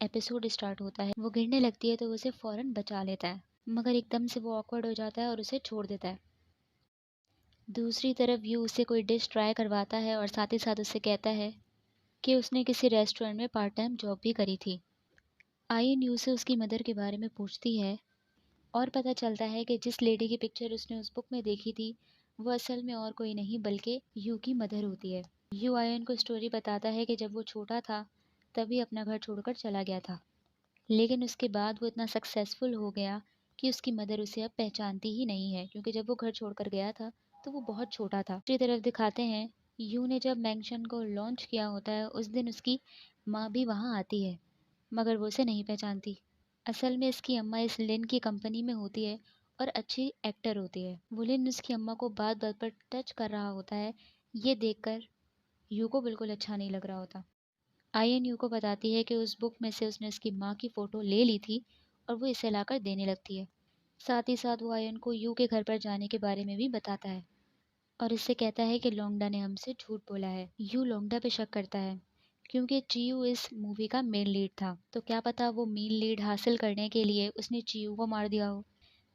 Episode start होता है वो गिरने लगती है तो वो उसे फ़ौरन बचा लेता है, मगर एकदम से वो ऑकवर्ड हो जाता है और उसे छोड़ देता है। दूसरी तरफ यू उसे कोई डिश ट्राई करवाता है और साथ ही साथ उससे कहता है कि उसने किसी रेस्टोरेंट में पार्ट टाइम जॉब भी करी थी। आयन यू से उसकी मदर के बारे में पूछती है और पता चलता है कि जिस लेडी की पिक्चर उसने उस बुक में देखी थी वो असल में और कोई नहीं बल्कि यू की मदर होती है। यू आयन को स्टोरी बताता है कि जब वो छोटा था तभी अपना घर छोड़कर चला गया था, लेकिन उसके बाद वो इतना सक्सेसफुल हो गया कि उसकी मदर उसे अब पहचानती ही नहीं है, क्योंकि जब वो घर छोड़कर गया था तो वो बहुत छोटा था। दूसरी तरफ दिखाते हैं यू ने जब मैंशन को लॉन्च किया होता है उस दिन उसकी माँ भी वहाँ आती है, मगर वो उसे नहीं पहचानती। असल में इसकी अम्मा इस लिन की कंपनी में होती है और अच्छी एक्टर होती है। वो लिन उसकी अम्मा को बात बात पर टच कर रहा होता है, ये देखकर यू को बिल्कुल अच्छा नहीं लग रहा होता। आयन यू को बताती है कि उस बुक में से उसने उसकी माँ की फ़ोटो ले ली थी और वो इसे लाकर देने लगती है। साथ ही साथ वो आयन को यू के घर पर जाने के बारे में भी बताता है और इससे कहता है कि लोंगडा ने हमसे झूठ बोला है। यू लोंगडा पे शक करता है क्योंकि चियू इस मूवी का मेन लीड था, तो क्या पता वो मेन लीड हासिल करने के लिए उसने चियू को मार दिया हो।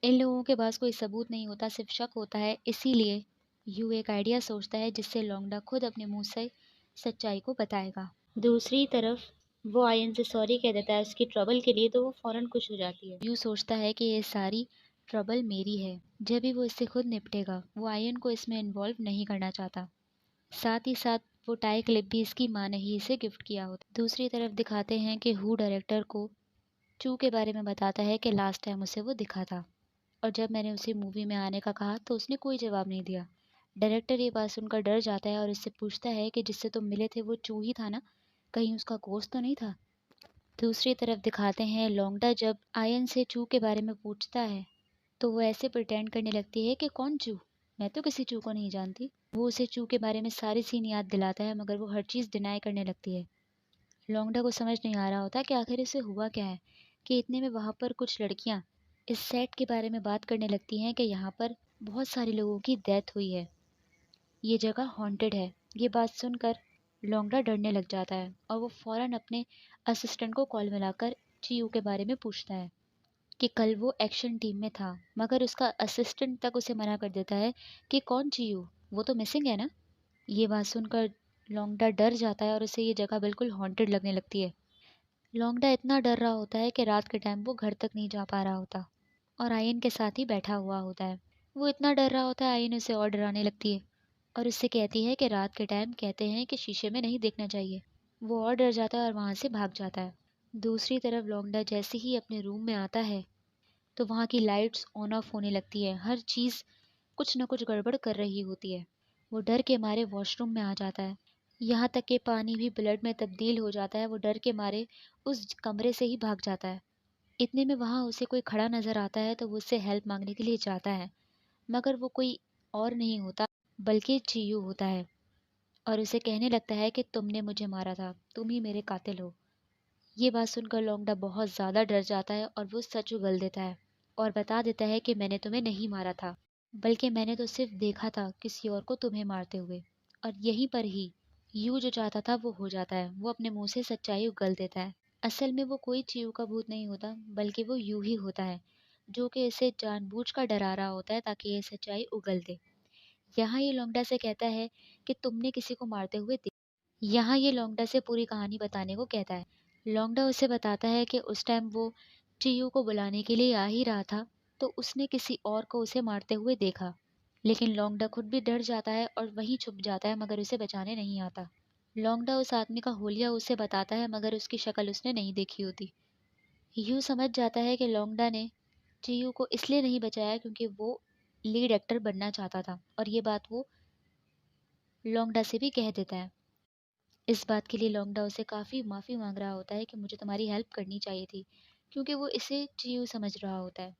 इन लोगों के पास कोई सबूत नहीं होता, सिर्फ शक होता है, इसीलिए यू एक आइडिया सोचता है जिससे लोंगडा खुद अपने मुंह से सच्चाई को बताएगा। दूसरी तरफ वो आयन से सॉरी कह देता है उसकी ट्रबल के लिए, तो वो फ़ौरन खुश हो जाती है। यू सोचता है कि ये सारी ट्रबल मेरी है, जब भी वो इससे खुद निपटेगा। वो आयन को इसमें इन्वॉल्व नहीं करना चाहता। साथ ही साथ वो टाई क्लिप भी इसकी माँ ने ही इसे गिफ्ट किया होता। दूसरी तरफ दिखाते हैं कि हु डायरेक्टर को चू के बारे में बताता है कि लास्ट टाइम उसे वो दिखा था और जब मैंने उसे मूवी में आने का कहा तो उसने कोई जवाब नहीं दिया। डायरेक्टर ये बात सुनकर डर जाता है और इससे पूछता है कि जिससे तुम मिले थे वो चू ही था ना, कहीं उसका कोर्स तो नहीं था। दूसरी तरफ दिखाते हैं लोंगडा जब आयन से चू के बारे में पूछता है तो वो ऐसे प्रिटेंड करने लगती है कि कौन चू, मैं तो किसी चू को नहीं जानती। वो उसे चू के बारे में सारी सीन याद दिलाता है मगर वो हर चीज़ डिनाई करने लगती है। लोंगडा को समझ नहीं आ रहा होता कि आखिर इसे हुआ क्या है कि इतने में वहाँ पर कुछ लड़कियाँ इस सेट के बारे में बात करने लगती हैं कि यहाँ पर बहुत सारे लोगों की डेथ हुई है, ये जगह हॉन्टेड है। ये बात सुनकर लोंगडा डरने लग जाता है और वो फ़ौरन अपने असिस्टेंट को कॉल मिलाकर चियू के बारे में पूछता है कि कल वो एक्शन टीम में था, मगर उसका असिस्टेंट तक उसे मना कर देता है कि कौन चियू, वो तो मिसिंग है ना। ये बात सुनकर लोंगडा डर जाता है और उसे ये जगह बिल्कुल हॉन्टेड लगने लगती है। लोंगडा इतना डर रहा होता है कि रात के टाइम वो घर तक नहीं जा पा रहा होता और आयन के साथ ही बैठा हुआ होता है। वो इतना डर रहा होता है, आयन उसे और डराने लगती है और उससे कहती है कि रात के टाइम कहते हैं कि शीशे में नहीं देखना चाहिए। वो और डर जाता है और वहाँ से भाग जाता है। दूसरी तरफ लोंगडा जैसे ही अपने रूम में आता है तो वहाँ की लाइट्स ऑन ऑफ होने लगती है, हर चीज़ कुछ न कुछ गड़बड़ कर रही होती है। वो डर के मारे वॉशरूम में आ जाता है, यहाँ तक कि पानी भी ब्लड में तब्दील हो जाता है। वो डर के मारे उस कमरे से ही भाग जाता है। इतने में वहाँ उसे कोई खड़ा नज़र आता है तो वो उससे हेल्प मांगने के लिए जाता है, मगर वो कोई और नहीं होता बल्कि चियू होता है और उसे कहने लगता है कि तुमने मुझे मारा था, तुम ही मेरे कातिल हो। ये बात सुनकर लोंगडा बहुत ज़्यादा डर जाता है और वो सच उगल देता है और बता देता है कि मैंने तुम्हें नहीं मारा था, बल्कि मैंने तो सिर्फ देखा था किसी और को तुम्हें मारते हुए। और यहीं पर ही यू जो चाहता था वो हो जाता है, वो अपने मुंह से सच्चाई उगल देता है। असल में वो कोई चीऊ का भूत नहीं होता बल्कि वो यू ही होता है, जो कि इसे जानबूझकर डरा रहा होता है ताकि ये सच्चाई उगल दे। यहाँ ये लोंगडा से कहता है कि तुमने किसी को मारते हुए यहाँ ये लोंगडा से पूरी कहानी बताने को कहता है। लोंगडा उसे बताता है कि उस टाइम वो चियू को बुलाने के लिए आ ही रहा था तो उसने किसी और को उसे मारते हुए देखा, लेकिन लोंगडा खुद भी डर जाता है और वहीं छुप जाता है मगर उसे बचाने नहीं आता। लोंगडा उस आदमी का होलिया उसे बताता है मगर उसकी शक्ल उसने नहीं देखी होती। यू समझ जाता है कि लोंगडा ने चियू को इसलिए नहीं बचाया क्योंकि वो लीड एक्टर बनना चाहता था और ये बात वो लोंगडा से भी कह देता है। इस बात के लिए लोंगडा उसे काफ़ी माफ़ी मांग रहा होता है कि मुझे तुम्हारी हेल्प करनी चाहिए थी, क्योंकि वो इसे चियू समझ रहा होता है।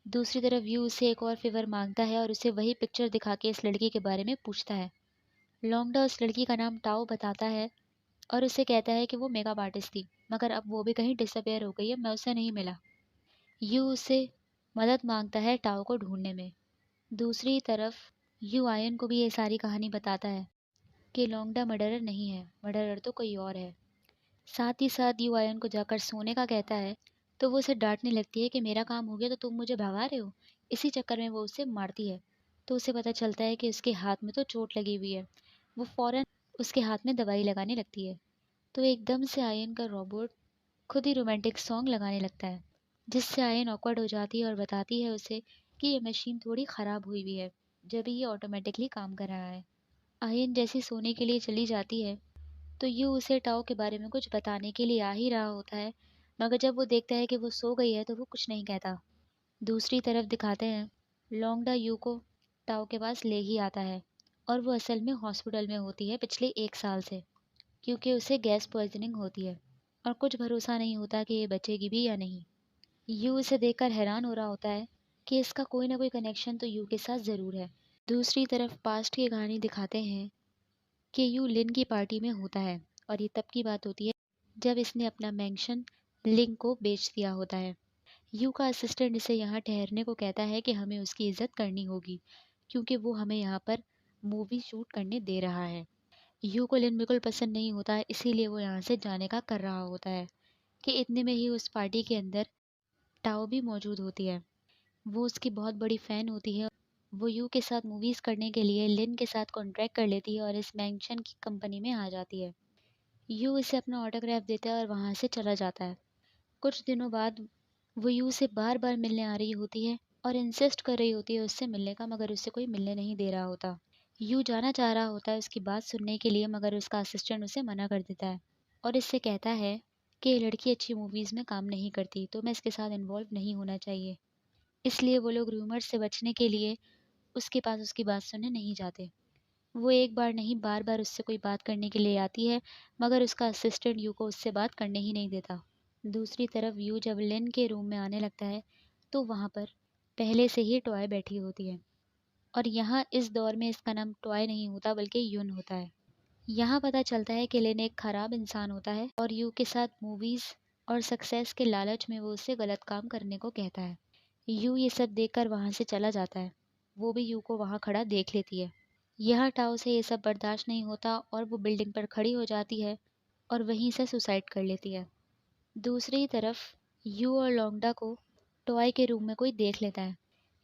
दूसरी तरफ यू उसे एक और फेवर मांगता है और उसे वही पिक्चर दिखा के इस लड़की के बारे में पूछता है। लोंगडा उस लड़की का नाम टाओ बताता है और उसे कहता है कि वो मेकअप आर्टिस्ट थी, मगर अब वो भी कहीं डिसअपेयर हो गई है, मैं उसे नहीं मिला। यू उससे मदद मांगता है टाओ को ढूंढने में। दूसरी तरफ यू आयन को भी ये सारी कहानी बताता है कि लोंगडा मर्डरर नहीं है, मर्डरर तो कोई और है। साथ ही साथ यू आयन को जाकर सोने का कहता है, तो वो उसे डांटने लगती है कि मेरा काम हो गया तो तुम मुझे भगा रहे हो। इसी चक्कर में वो उसे मारती है। तो उसे पता चलता है कि उसके हाथ में तो चोट लगी हुई है। वो फौरन उसके हाथ में दवाई लगाने लगती है। तो एकदम से आयन का रोबोट खुद ही रोमांटिक सॉन्ग लगाने लगता है, जिससे आयन ऑकवर्ड हो जाती है और बताती है उसे कि ये मशीन थोड़ी ख़राब हुई हुई है, जब ये ऑटोमेटिकली काम कर रहा है। आयन जैसी सोने के लिए चली जाती है, तो यू उसे टाओ के बारे में कुछ बताने के लिए आ ही रहा होता है, मगर जब वो देखता है कि वो सो गई है तो वो कुछ नहीं कहता। दूसरी तरफ दिखाते हैं, लोंगडा यू को टाओ के पास ले ही आता है, और वो असल में हॉस्पिटल में होती है पिछले 1 साल से, क्योंकि उसे गैस पॉइजनिंग होती है और कुछ भरोसा नहीं होता कि ये बचेगी भी या नहीं। यू इसे देखकर हैरान हो रहा होता है कि इसका कोई ना कोई कनेक्शन तो यू के साथ ज़रूर है। दूसरी तरफ पास्ट की कहानी दिखाते हैं कि यू लिन की पार्टी में होता है, और ये तब की बात होती है जब इसने अपना मैंशन लिंग को बेच दिया होता है। यू का असिस्टेंट इसे यहाँ ठहरने को कहता है कि हमें उसकी इज्जत करनी होगी, क्योंकि वो हमें यहाँ पर मूवी शूट करने दे रहा है। यू को लिन बिल्कुल पसंद नहीं होता है, इसीलिए वो यहाँ से जाने का कर रहा होता है कि इतने में ही उस पार्टी के अंदर टाओ भी मौजूद होती है। वो उसकी बहुत बड़ी फ़ैन होती है। वो यू के साथ मूवीज़ करने के लिए लिन के साथ कॉन्ट्रैक्ट कर लेती है और इस मैंशन की कंपनी में आ जाती है। यू इसे अपना ऑटोग्राफ देता है और वहाँ से चला जाता है। कुछ दिनों बाद वो यू से बार बार मिलने आ रही होती है और इंसिस्ट कर रही होती है उससे मिलने का, मगर उससे कोई मिलने नहीं दे रहा होता। यू जाना चाह रहा होता है उसकी बात सुनने के लिए, मगर उसका असिस्टेंट उसे मना कर देता है और इससे कहता है कि ये लड़की अच्छी मूवीज़ में काम नहीं करती, तो मैं इसके साथ इन्वॉल्व नहीं होना चाहिए। इसलिए वो लोग रूमर्स से बचने के लिए उसके पास उसकी बात सुनने नहीं जाते। वो एक बार नहीं बार बार उससे कोई बात करने के लिए आती है, मगर उसका असिस्टेंट यू को उससे बात करने ही नहीं देता। दूसरी तरफ यू जब लिन के रूम में आने लगता है, तो वहाँ पर पहले से ही टॉय बैठी होती है, और यहाँ इस दौर में इसका नाम टॉय नहीं होता बल्कि यून होता है। यहाँ पता चलता है कि लिन एक ख़राब इंसान होता है और यू के साथ मूवीज़ और सक्सेस के लालच में वो उससे गलत काम करने को कहता है। यू ये सब देखकर वहाँ से चला जाता है। वो भी यू को वहाँ खड़ा देख लेती है। यह टाओ से ये सब बर्दाश्त नहीं होता और वो बिल्डिंग पर खड़ी हो जाती है और वहीं से सुसाइड कर लेती है। दूसरी तरफ यू और लोंगडा को टॉय के रूम में कोई देख लेता है।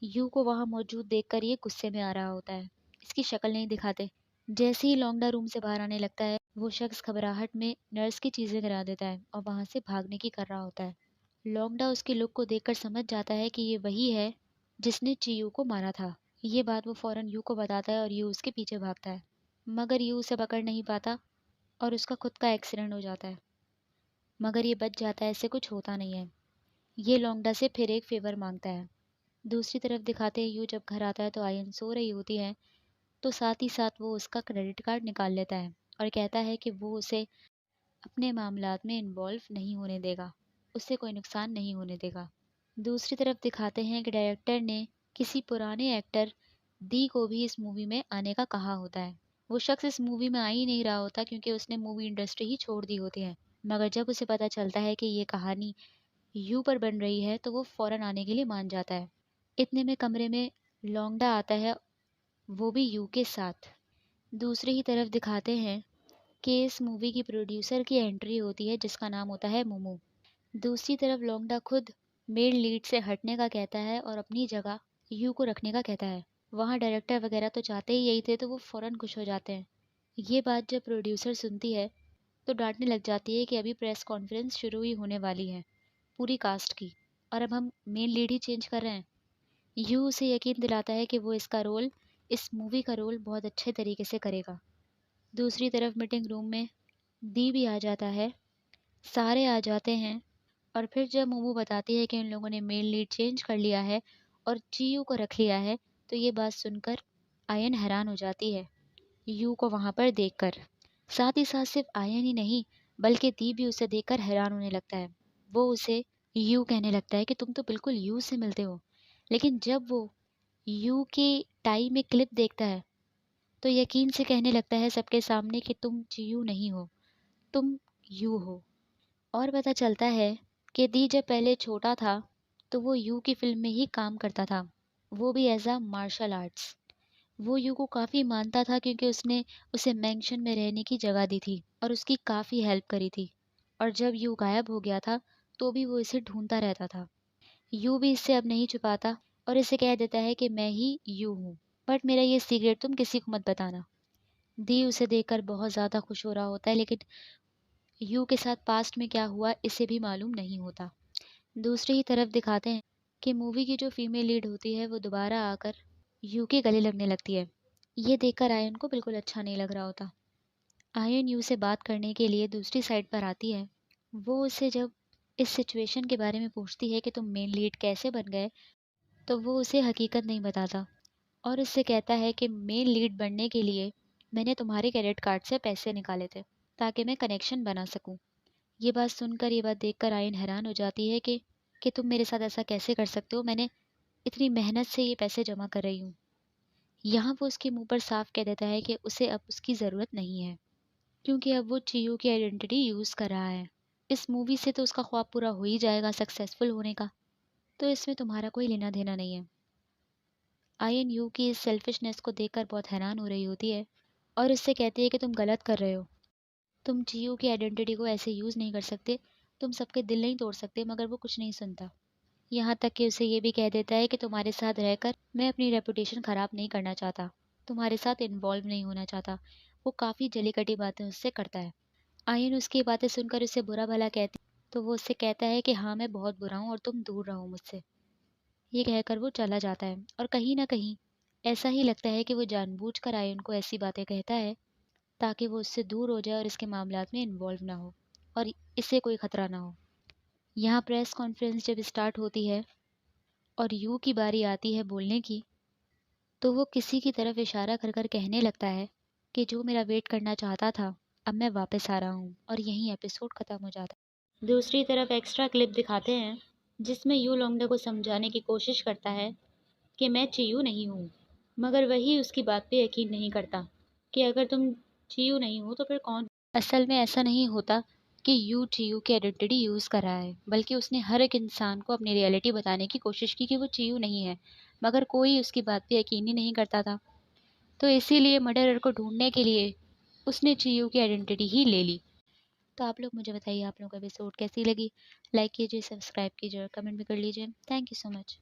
यू को वहाँ मौजूद देखकर ये गुस्से में आ रहा होता है। इसकी शक्ल नहीं दिखाते। जैसे ही लोंगडा रूम से बाहर आने लगता है, वो शख्स घबराहट में नर्स की चीज़ें गिरा देता है और वहाँ से भागने की कर रहा होता है। लोंगडा उसके लुक को देखकर समझ जाता है कि ये वही है जिसने चियू को मारा था। ये बात वो फ़ौरन यू को बताता है और यू उसके पीछे भागता है, मगर यू उसे पकड़ नहीं पाता और उसका खुद का एक्सीडेंट हो जाता है। मगर ये बच जाता है, इससे कुछ होता नहीं है। ये लोंगडा से फिर एक फेवर मांगता है। दूसरी तरफ दिखाते हैं यू जब घर आता है तो आयन सो रही होती है, तो साथ ही साथ वो उसका क्रेडिट कार्ड निकाल लेता है और कहता है कि वो उसे अपने मामलात में इन्वॉल्व नहीं होने देगा, उससे कोई नुकसान नहीं होने देगा। दूसरी तरफ दिखाते हैं कि डायरेक्टर ने किसी पुराने एक्टर दी को भी इस मूवी में आने का कहा होता है। वो शख्स इस मूवी में आ ही नहीं रहा होता क्योंकि उसने मूवी इंडस्ट्री ही छोड़ दी होती है, मगर जब उसे पता चलता है कि ये कहानी यू पर बन रही है तो वो फ़ौरन आने के लिए मान जाता है। इतने में कमरे में लोंगडा आता है, वो भी यू के साथ। दूसरी ही तरफ दिखाते हैं कि इस मूवी की प्रोड्यूसर की एंट्री होती है जिसका नाम होता है मोमो। दूसरी तरफ लोंगडा खुद मेन लीड से हटने का कहता है और अपनी जगह यू को रखने का कहता है। वहाँ डायरेक्टर वगैरह तो चाहते ही यही थे, तो वो फ़ौरन खुश हो जाते हैं। ये बात जब प्रोड्यूसर सुनती है तो डांटने लग जाती है कि अभी प्रेस कॉन्फ्रेंस शुरू ही होने वाली है पूरी कास्ट की, और अब हम मेन लीड ही चेंज कर रहे हैं। यू उसे यकीन दिलाता है कि वो इस मूवी का रोल बहुत अच्छे तरीके से करेगा। दूसरी तरफ मीटिंग रूम में दी भी आ जाता है, सारे आ जाते हैं, और फिर जब मोमो बताती है कि उन लोगों ने मेन लीड चेंज कर लिया है और जीयू को रख लिया है, तो ये बात सुनकर आयन हैरान हो जाती है यू को वहाँ पर देखकर। साथ ही साथ सिर्फ आयन ही नहीं, बल्कि दी भी उसे देखकर हैरान होने लगता है। वो उसे यू कहने लगता है कि तुम तो बिल्कुल यू से मिलते हो। लेकिन जब वो यू की टाई में क्लिप देखता है तो यकीन से कहने लगता है सबके सामने कि तुम जीयू नहीं हो, तुम यू हो। और पता चलता है कि दी जब पहले छोटा था तो वो यू की फिल्म में ही काम करता था, वो भी एज अ मार्शल आर्ट्स। वो यू को काफ़ी मानता था क्योंकि उसने उसे मैंशन में रहने की जगह दी थी और उसकी काफ़ी हेल्प करी थी। और जब यू गायब हो गया था तो भी वो इसे ढूंढता रहता था। यू भी इससे अब नहीं छुपाता और इसे कह देता है कि मैं ही यू हूँ, बट मेरा ये सीक्रेट तुम किसी को मत बताना। दी उसे देखकर बहुत ज़्यादा खुश हो रहा होता है, लेकिन यू के साथ पास्ट में क्या हुआ इसे भी मालूम नहीं होता। दूसरी ही तरफ दिखाते हैं कि मूवी की जो फीमेल लीड होती है वो दोबारा आकर यू के गले लगने लगती है। ये देखकर आयन को बिल्कुल अच्छा नहीं लग रहा होता। आयन यू से बात करने के लिए दूसरी साइड पर आती है। वो उसे जब इस सिचुएशन के बारे में पूछती है कि तुम मेन लीड कैसे बन गए, तो वो उसे हकीकत नहीं बताता और उससे कहता है कि मेन लीड बनने के लिए मैंने तुम्हारे क्रेडिट कार्ड से पैसे निकाले थे ताकि मैं कनेक्शन बना सकूं। ये बात सुनकर, ये बात देखकर आयन हैरान हो जाती है कि तुम मेरे साथ ऐसा कैसे कर सकते हो, मैंने इतनी मेहनत से ये पैसे जमा कर रही हूँ। यहाँ वो उसके मुंह पर साफ कह देता है कि उसे अब उसकी ज़रूरत नहीं है, क्योंकि अब वो चियो की आइडेंटिटी यूज़ कर रहा है। इस मूवी से तो उसका ख्वाब पूरा हो ही जाएगा सक्सेसफुल होने का, तो इसमें तुम्हारा कोई लेना देना नहीं है। आयन यू की इस सेल्फिशनेस को देखकर बहुत हैरान हो रही होती है और उससे कहती है कि तुम गलत कर रहे हो। तुम चियो की आइडेंटिटी को ऐसे यूज़ नहीं कर सकते, तुम सबके दिल नहीं तोड़ सकते। मगर वो कुछ नहीं सुनता। यहाँ तक कि उसे ये भी कह देता है कि तुम्हारे साथ रहकर मैं अपनी रेपुटेशन ख़राब नहीं करना चाहता, तुम्हारे साथ इन्वॉल्व नहीं होना चाहता। वो काफ़ी जली कटी बातें उससे करता है। आयन उसकी बातें सुनकर उसे बुरा भला कहती, तो वो उससे कहता है कि हाँ मैं बहुत बुरा हूँ और तुम दूर रहो मुझसे। ये कहकर वो चला जाता है और कहीं ना कहीं ऐसा ही लगता है कि वो जानबूझकर आयन को ऐसी बातें कहता है ताकि वो उससे दूर हो जाए और इसके मामलात में इन्वॉल्व ना हो और इसे कोई ख़तरा ना हो। यहाँ प्रेस कॉन्फ्रेंस जब स्टार्ट होती है और यू की बारी आती है बोलने की, तो वो किसी की तरफ इशारा कर कर कहने लगता है कि जो मेरा वेट करना चाहता था अब मैं वापस आ रहा हूँ, और यहीं एपिसोड ख़त्म हो जाता है। दूसरी तरफ एक्स्ट्रा क्लिप दिखाते हैं जिसमें यू लोंगडे को समझाने की कोशिश करता है कि मैं चियू नहीं हूँ, मगर वही उसकी बात पे यकीन नहीं करता कि अगर तुम चियू नहीं हो तो फिर कौन। असल में ऐसा नहीं होता कि यू चियू की आइडेंटिटी यूज़ कर रहा है, बल्कि उसने हर एक इंसान को अपनी रियलिटी बताने की कोशिश की कि वो चियू नहीं है, मगर कोई उसकी बात पे यकीन ही नहीं करता था। तो इसीलिए मर्डरर को ढूंढने के लिए उसने चियू की आइडेंटिटी ही ले ली। तो आप लोग मुझे बताइए आप लोगों को एपिसोड कैसी लगी। लाइक कीजिए, सब्सक्राइब कीजिए और कमेंट भी कर लीजिए। Thank you so much.